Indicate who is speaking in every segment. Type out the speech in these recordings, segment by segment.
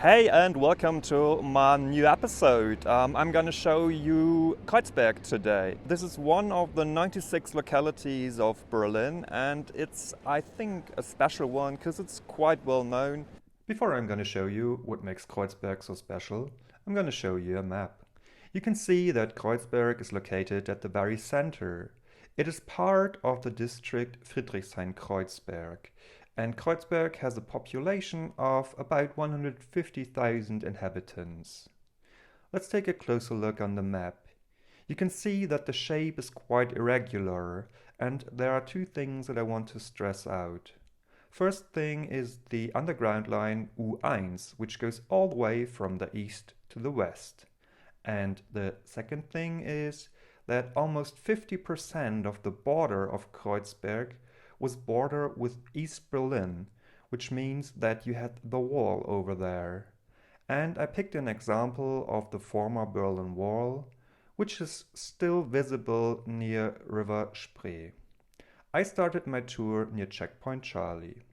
Speaker 1: Hey, and welcome to my new episode. I'm going to show you Kreuzberg today. This is one of the 96 localities of Berlin, and it's, I think, a special one because it's quite well known. Before I'm going to show you what makes Kreuzberg so special, I'm going to show you a map. You can see that Kreuzberg is located at the very center. It is part of the district Friedrichshain-Kreuzberg. And Kreuzberg has a population of about 150,000 inhabitants. Let's take a closer look on the map. You can see that the shape is quite irregular, and there are two things that I want to stress out. First thing is the underground line U1, which goes all the way from the east to the west. And the second thing is that almost 50% of the border of Kreuzberg was border with East Berlin, which means that you had the wall over there. And I picked an example of the former Berlin Wall, which is still visible near River Spree. I started my tour near Checkpoint Charlie.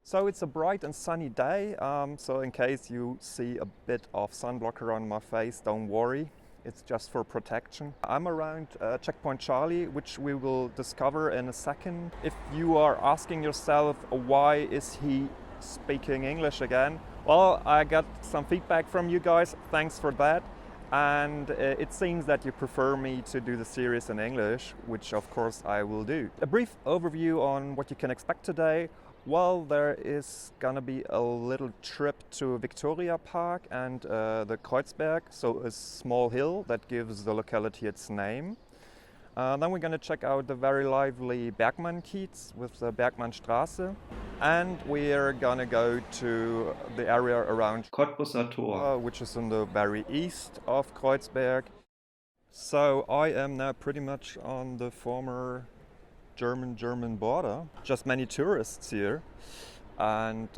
Speaker 1: So it's a bright and sunny day, so in case you see a bit of sunblocker on my face, don't worry. It's just for protection. I'm around Checkpoint Charlie, which we will discover in a second. If you are asking yourself, why is he speaking English again? Well, I got some feedback from you guys. Thanks for that. And it seems that you prefer me to do the series in English, which of course I will do. A brief overview on what you can expect today. Well, there is gonna be a little trip to Victoria Park and the Kreuzberg, so a small hill that gives the locality its name. Then we're gonna check out the very lively Bergmannkiez with the Bergmannstraße. And we're gonna go to the area around Cottbusser Tor, which is in the very east of Kreuzberg. So I am now pretty much on the former German border, just many tourists here, and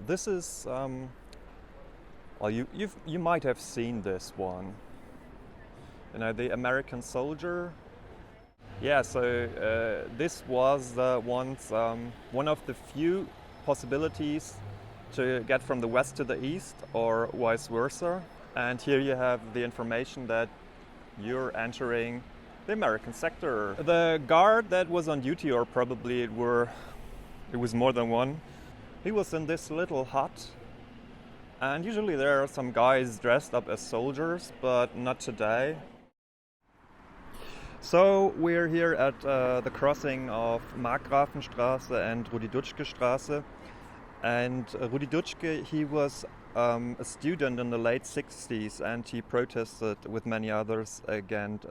Speaker 1: this is well, you might have seen this one, you know, the American soldier. Yeah, so this was once one of the few possibilities to get from the west to the east or vice versa, and here you have the information that you're entering the American sector. The guard that was on duty, or probably it was more than one, he was in this little hut. And usually there are some guys dressed up as soldiers, but not today. So we're here at the crossing of Markgrafenstraße and Rudi-Dutschke-Straße. And Rudi Dutschke, he was a student in the late 60s, and he protested with many others against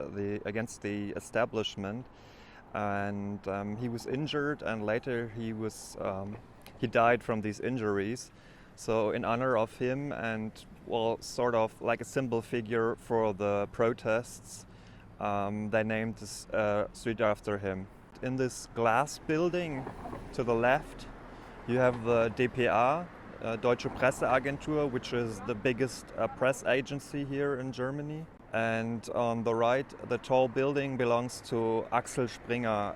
Speaker 1: the establishment, and he was injured, and later he died from these injuries. So in honor of him, and well, sort of like a symbol figure for the protests, they named this street after him. In this glass building to the left, you have the DPA, Deutsche Presseagentur, which is the biggest press agency here in Germany. And on the right, the tall building belongs to Axel Springer.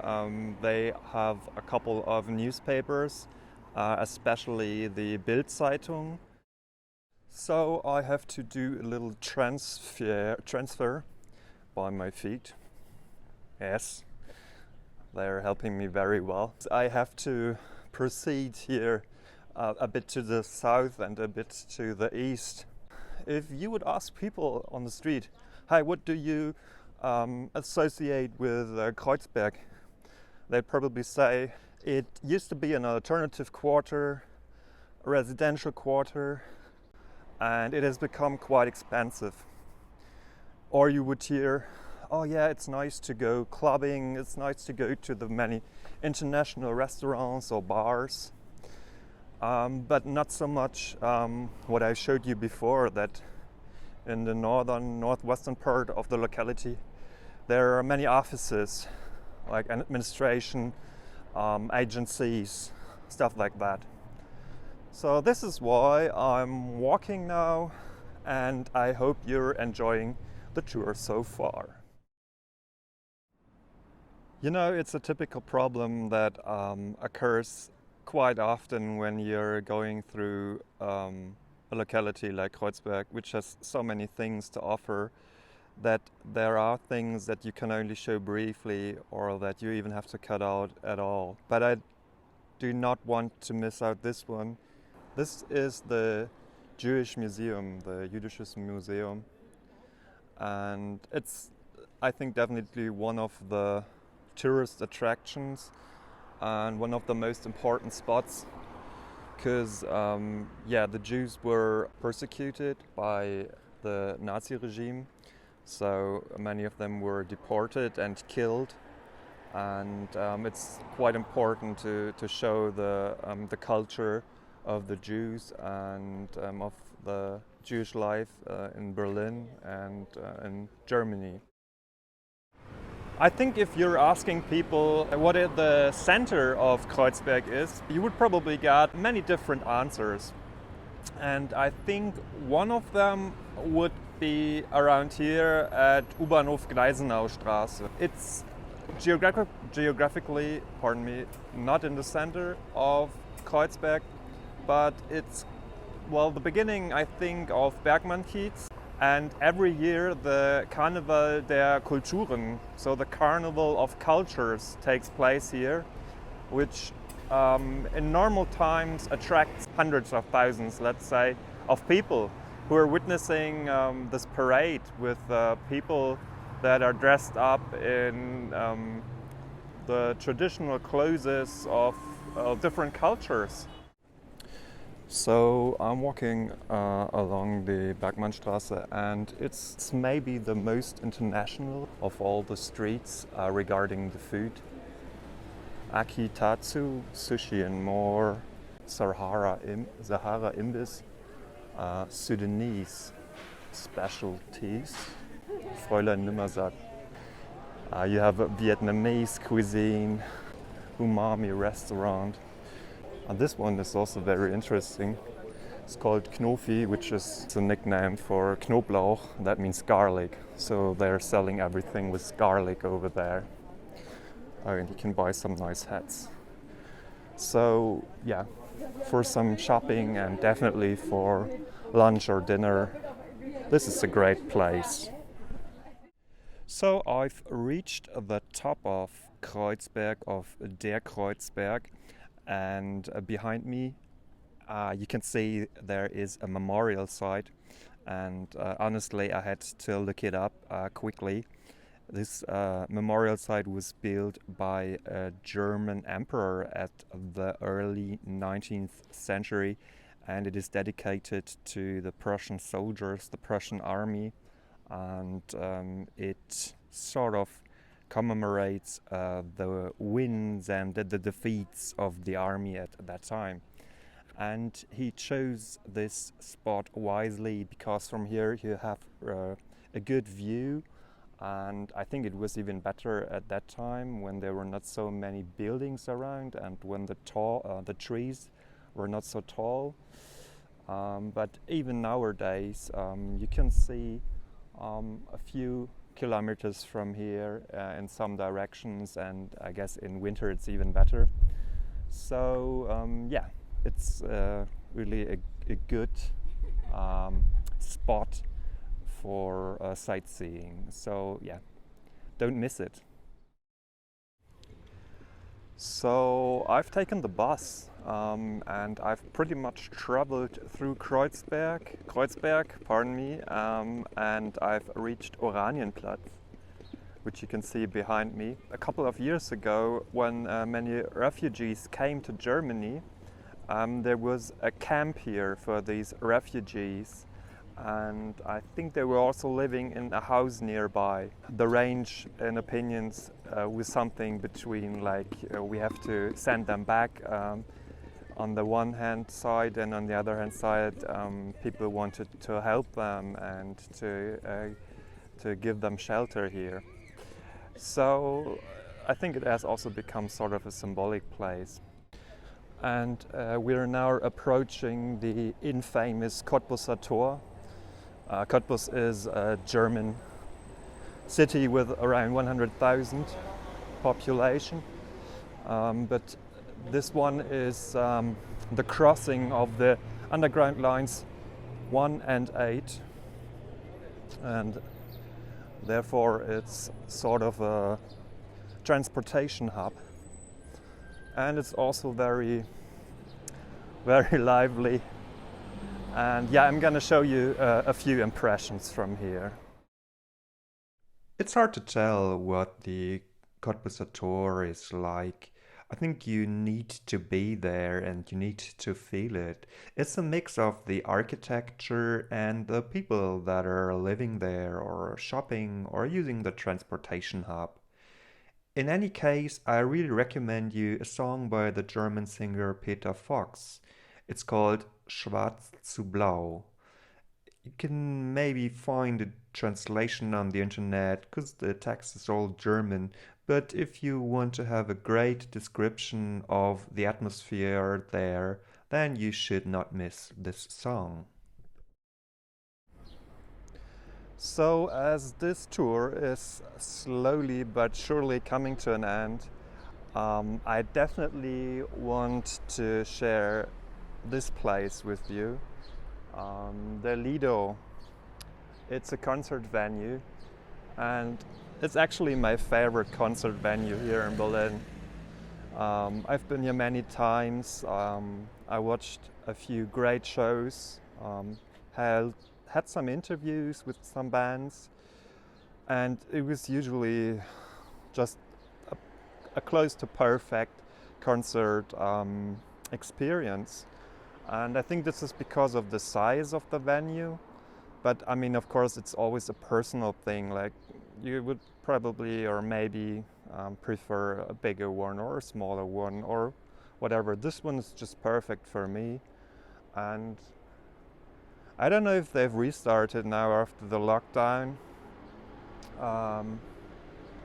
Speaker 1: They have a couple of newspapers, especially the Bild-Zeitung. So I have to do a little transfer by my feet. Yes, they're helping me very well. I have to proceed here a bit to the south and a bit to the east. If you would ask people on the street, hi, what do you associate with Kreuzberg? They'd probably say it used to be an alternative quarter, a residential quarter, and it has become quite expensive. Or you would hear, oh yeah, it's nice to go clubbing, it's nice to go to the many international restaurants or bars, but not so much what I showed you before, that in the northwestern part of the locality there are many offices, like administration, agencies, stuff like that. So this is why I'm walking now, and I hope you're enjoying the tour so far. You know, it's a typical problem that occurs quite often when you're going through a locality like Kreuzberg, which has so many things to offer, that there are things that you can only show briefly or that you even have to cut out at all. But I do not want to miss out this one. This is the Jewish Museum, the Jüdisches Museum, and it's, I think, definitely one of the tourist attractions and one of the most important spots, because the Jews were persecuted by the Nazi regime, so many of them were deported and killed, and it's quite important to show the culture of the Jews and of the Jewish life in Berlin and in Germany. I think if you're asking people what the center of Kreuzberg is, you would probably get many different answers. And I think one of them would be around here at U-Bahnhof Gneisenaustraße. It's geographically, not in the center of Kreuzberg, but it's, the beginning, I think, of Bergmannkiez. And every year the Carnival der Kulturen, so the Carnival of Cultures, takes place here, which in normal times attracts hundreds of thousands, let's say, of people who are witnessing this parade with people that are dressed up in the traditional clothes of different cultures. So I'm walking along the Bergmannstraße, and it's maybe the most international of all the streets regarding the food. Akitatsu, sushi and more, Sahara Imbiss, Sudanese specialties, Fräulein Nimmersatt. You have a Vietnamese cuisine, umami restaurant. And this one is also very interesting. It's called Knofi, which is a nickname for Knoblauch, that means garlic. So they're selling everything with garlic over there. And you can buy some nice hats. So yeah, for some shopping and definitely for lunch or dinner, this is a great place. So I've reached the top of Kreuzberg, of der Kreuzberg. And behind me, you can see there is a memorial site. And honestly, I had to look it up quickly. This memorial site was built by a German emperor at the early 19th century, and it is dedicated to the Prussian soldiers, the Prussian army, and it sort of commemorates the wins and the defeats of the army at that time. And he chose this spot wisely because from here you have a good view, and I think it was even better at that time when there were not so many buildings around and when the trees were not so tall. But even nowadays you can see a few kilometers from here in some directions, and I guess in winter it's even better. So it's really a good spot for sightseeing. So yeah, don't miss it. So I've taken the bus and I've pretty much traveled through Kreuzberg, and I've reached Oranienplat, which you can see behind me. A couple of years ago, when many refugees came to Germany, there was a camp here for these refugees, and I think they were also living in a house nearby. The range in opinions was something between we have to send them back on the one hand side, and on the other hand side people wanted to help them and to give them shelter here. So I think it has also become sort of a symbolic place. And we are now approaching the infamous Cottbuser Tor. Cottbus is a German city with around 100,000 population, but this one is the crossing of the underground lines 1 and 8, and therefore it's sort of a transportation hub, and it's also very lively. And yeah, I'm gonna show you a few impressions from here. It's hard to tell what the Cottbusser Tor is like. I think you need to be there and you need to feel it. It's a mix of the architecture and the people that are living there or shopping or using the transportation hub. In any case, I really recommend you a song by the German singer Peter Fox. It's called Schwarz zu Blau. You can maybe find a translation on the internet because the text is all German, but if you want to have a great description of the atmosphere there, then you should not miss this song. So as this tour is slowly but surely coming to an end, I definitely want to share this place with you. The Lido. It's a concert venue, and it's actually my favorite concert venue here in Berlin. I've been here many times. I watched a few great shows, had some interviews with some bands, and it was usually just a close to perfect concert experience. And I think this is because of the size of the venue. But I mean, of course, it's always a personal thing. Like, you would probably or maybe prefer a bigger one or a smaller one or whatever. This one is just perfect for me. And I don't know if they've restarted now after the lockdown.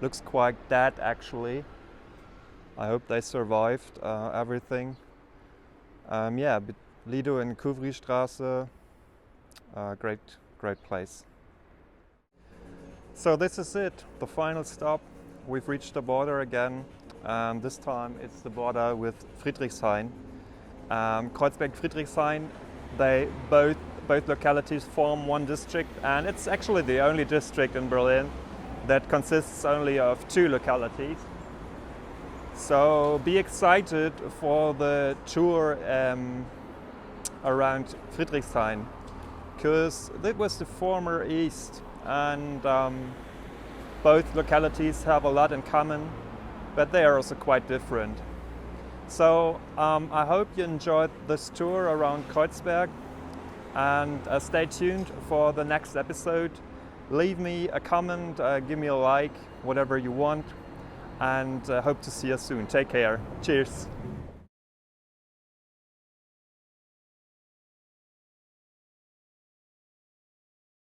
Speaker 1: Looks quite dead, actually. I hope they survived everything. Yeah, but Lido in Kouvristrasse, great place. So this is it, the final stop. We've reached the border again. This time it's the border with Friedrichshain. Kreuzberg, Friedrichshain, they both localities form one district, and it's actually the only district in Berlin that consists only of 2 localities. So be excited for the tour around Friedrichshain, because that was the former East, and both localities have a lot in common, but they are also quite different. So I hope you enjoyed this tour around Kreuzberg, and stay tuned for the next episode. Leave me a comment, give me a like, whatever you want, and hope to see you soon. Take care. Cheers.